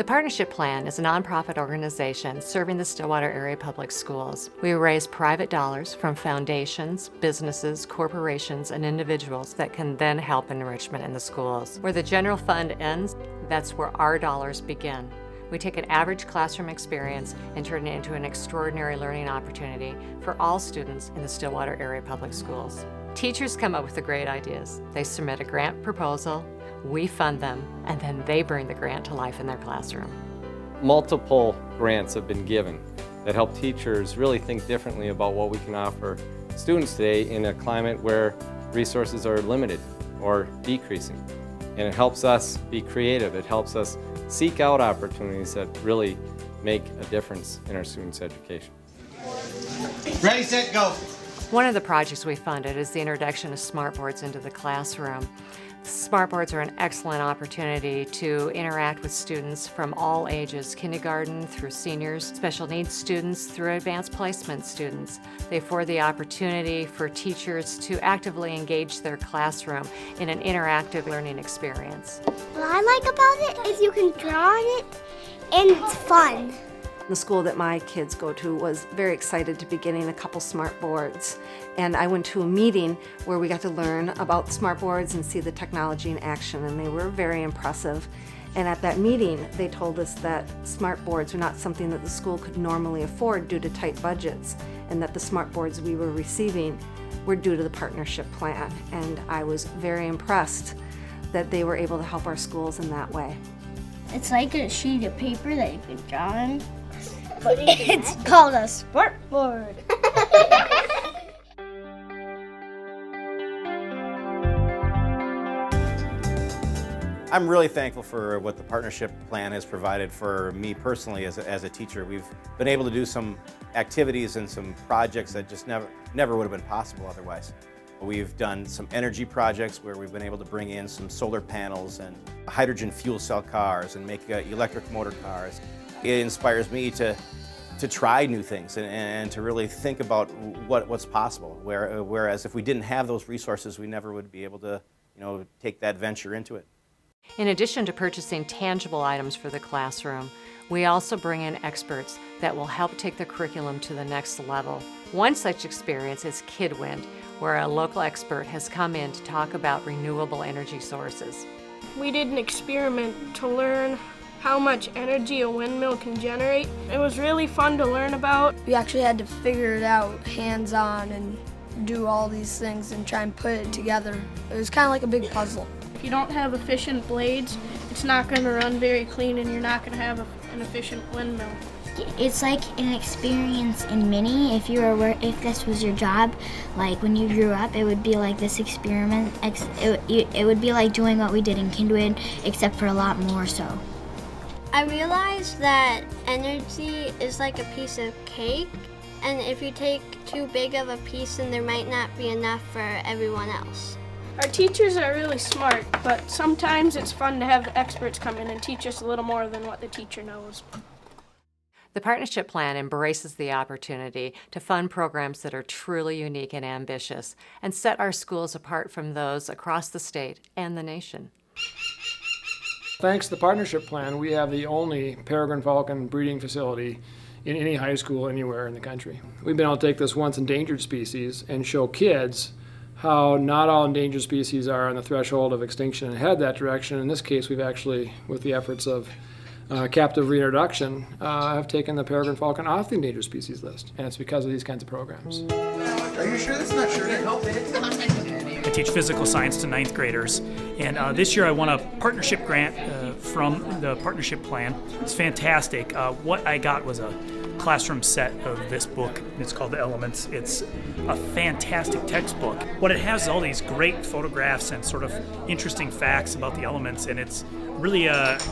The Partnership Plan is a nonprofit organization serving the Stillwater area public schools. We raise private dollars from foundations, businesses, corporations, and individuals that can then help enrichment in the schools. Where the general fund ends, that's where our dollars begin. We take an average classroom experience and turn it into an extraordinary learning opportunity for all students in the Stillwater area public schools. Teachers come up with the great ideas. They submit a grant proposal, we fund them, and then they bring the grant to life in their classroom. Multiple grants have been given that help teachers really think differently about what we can offer students today in a climate where resources are limited or decreasing. And it helps us be creative. It helps us seek out opportunities that really make a difference in our students' education. Ready, set, go. One of the projects we funded is the introduction of smartboards into the classroom. Smartboards are an excellent opportunity to interact with students from all ages, kindergarten through seniors, special needs students through advanced placement students. They afford the opportunity for teachers to actively engage their classroom in an interactive learning experience. What I like about it is you can draw on it and it's fun. The school that my kids go to was very excited to be getting a couple smart boards. And I went to a meeting where we got to learn about smart boards and see the technology in action, and they were very impressive. And at that meeting, they told us that smart boards were not something that the school could normally afford due to tight budgets, and that the smart boards we were receiving were due to the partnership plan. And I was very impressed that they were able to help our schools in that way. It's like a sheet of paper that you can draw on. But it's called a smartboard. I'm really thankful for what the partnership plan has provided for me personally as a teacher. We've been able to do some activities and some projects that just never would have been possible otherwise. We've done some energy projects where we've been able to bring in some solar panels and hydrogen fuel cell cars and make electric motor cars. It inspires me to try new things and to really think about what's possible. Whereas if we didn't have those resources, we never would be able to, take that venture into it. In addition to purchasing tangible items for the classroom, we also bring in experts that will help take the curriculum to the next level. One such experience is KidWind, where a local expert has come in to talk about renewable energy sources. We did an experiment to learn how much energy a windmill can generate. It was really fun to learn about. We actually had to figure it out hands-on and do all these things and try and put it together. It was kind of like a big puzzle. If you don't have efficient blades, it's not going to run very clean and you're not going to have an efficient windmill. It's like an experience in mini. If this was your job, like when you grew up, it would be like this experiment. It would be like doing what we did in Kindred, except for a lot more so. I realized that energy is like a piece of cake, and if you take too big of a piece, then there might not be enough for everyone else. Our teachers are really smart, but sometimes it's fun to have the experts come in and teach us a little more than what the teacher knows. The Partnership Plan embraces the opportunity to fund programs that are truly unique and ambitious and set our schools apart from those across the state and the nation. Thanks to the Partnership Plan, we have the only peregrine falcon breeding facility in any high school anywhere in the country. We've been able to take this once endangered species and show kids how not all endangered species are on the threshold of extinction and head that direction. In this case, we've actually, with the efforts of captive reintroduction, have taken the peregrine falcon off the endangered species list, and it's because of these kinds of programs. Are you sure that's not sugar? I teach physical science to 9th graders, and this year I won a partnership grant from the Partnership Plan. It's fantastic. What I got was a classroom set of this book. It's called The Elements. It's a fantastic textbook. What it has is all these great photographs and sort of interesting facts about the elements, and it's really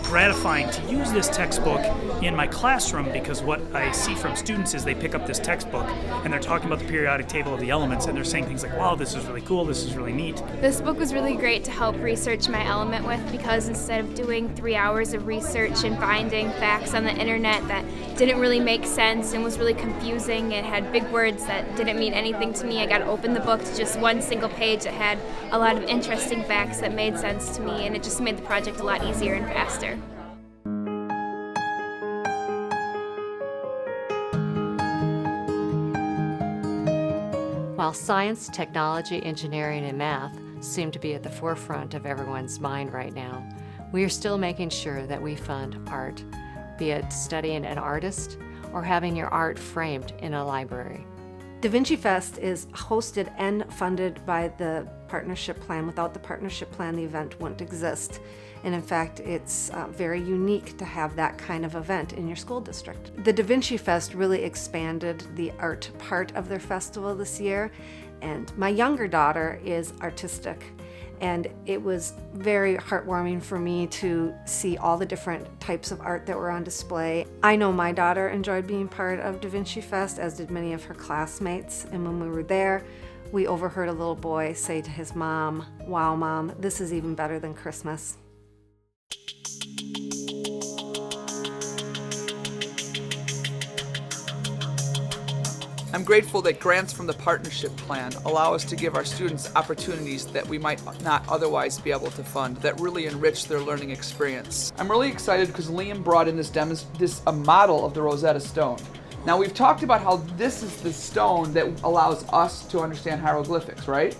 gratifying to use this textbook in my classroom, because what I see from students is they pick up this textbook and they're talking about the periodic table of the elements, and they're saying things like, wow, this is really cool, this is really neat. This book was really great to help research my element with, because instead of doing 3 hours of research and finding facts on the internet that didn't really make sense and was really confusing, it had big words that didn't mean anything to me, I got to open the book to just one single page that had a lot of interesting facts that made sense to me, and it just made the project a lot easier and faster. While science, technology, engineering, and math seem to be at the forefront of everyone's mind right now, we are still making sure that we fund art, be it studying an artist or having your art framed in a library. Da Vinci Fest is hosted and funded by the partnership plan. Without the partnership plan, the event wouldn't exist. And in fact, it's very unique to have that kind of event in your school district. The Da Vinci Fest really expanded the art part of their festival this year. And my younger daughter is artistic. And it was very heartwarming for me to see all the different types of art that were on display. I know my daughter enjoyed being part of Da Vinci Fest, as did many of her classmates. And when we were there, we overheard a little boy say to his mom, "Wow, Mom, this is even better than Christmas." I'm grateful that grants from the partnership plan allow us to give our students opportunities that we might not otherwise be able to fund that really enrich their learning experience. I'm really excited because Liam brought in this model of the Rosetta Stone. Now we've talked about how this is the stone that allows us to understand hieroglyphics, right?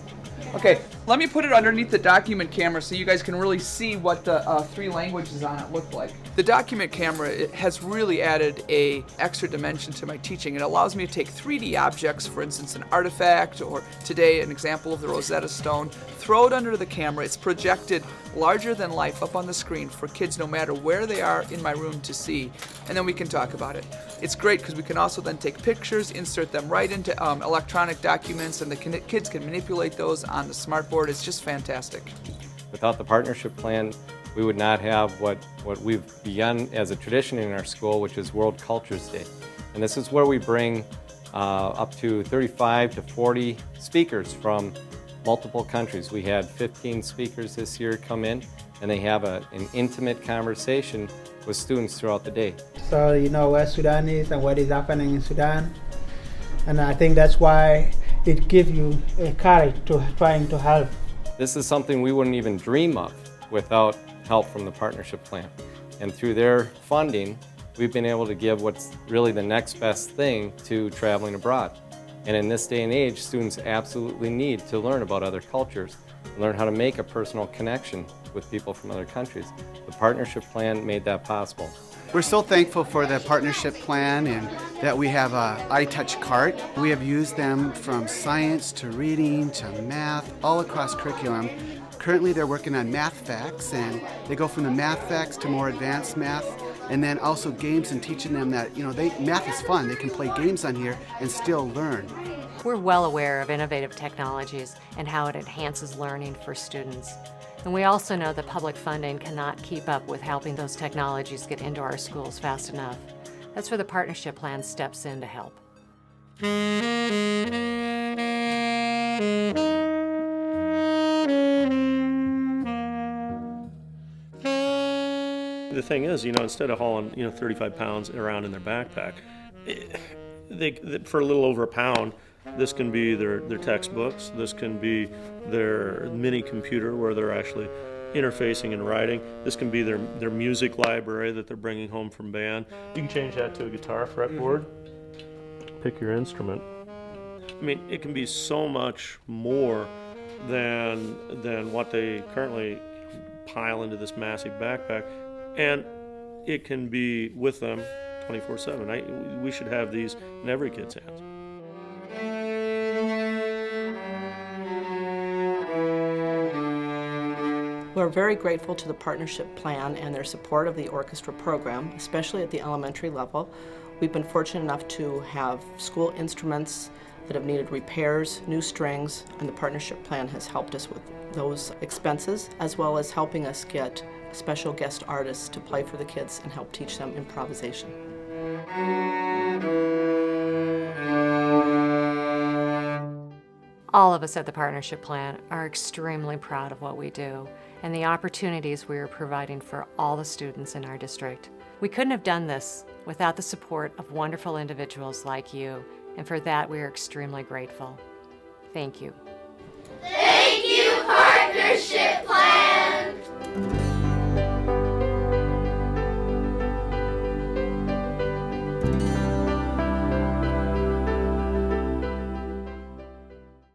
Okay, let me put it underneath the document camera so you guys can really see what the 3 languages on it look like. The document camera has really added an extra dimension to my teaching. It allows me to take 3D objects, for instance an artifact, or today an example of the Rosetta Stone, throw it under the camera. It's projected larger than life up on the screen for kids no matter where they are in my room to see, and then we can talk about it. It's great because we can also then take pictures, insert them right into electronic documents, and the kids can manipulate those on the smartboard. It's just fantastic. Without the partnership plan, we would not have what we've begun as a tradition in our school, which is World Cultures Day. And this is where we bring up to 35 to 40 speakers from multiple countries. We had 15 speakers this year come in, and they have an intimate conversation with students throughout the day. So you know where Sudan is and what is happening in Sudan. And I think that's why it gives you a courage to trying to help. This is something we wouldn't even dream of without help from the partnership plan. And through their funding, we've been able to give what's really the next best thing to traveling abroad. And in this day and age, students absolutely need to learn about other cultures, learn how to make a personal connection with people from other countries. The partnership plan made that possible. We're so thankful for the partnership plan and that we have a iTouch cart. We have used them from science to reading to math, all across curriculum. Currently they're working on math facts, and they go from the math facts to more advanced math, and then also games, and teaching them that, math is fun. They can play games on here and still learn. We're well aware of innovative technologies and how it enhances learning for students. And we also know that public funding cannot keep up with helping those technologies get into our schools fast enough. That's where the partnership plan steps in to help. The thing is, instead of hauling, 35 pounds around in their backpack, for a little over £1, this can be their textbooks, this can be their mini computer where they're actually interfacing and writing, this can be their music library that they're bringing home from band. You can change that to a guitar fretboard, pick your instrument. I mean, it can be so much more than what they currently pile into this massive backpack, and it can be with them 24/7. We should have these in every kid's hands. We're very grateful to the partnership plan and their support of the orchestra program, especially at the elementary level. We've been fortunate enough to have school instruments that have needed repairs, new strings, and the partnership plan has helped us with those expenses, as well as helping us get special guest artists to play for the kids and help teach them improvisation. All of us at the Partnership Plan are extremely proud of what we do and the opportunities we are providing for all the students in our district. We couldn't have done this without the support of wonderful individuals like you, and for that we are extremely grateful. Thank you.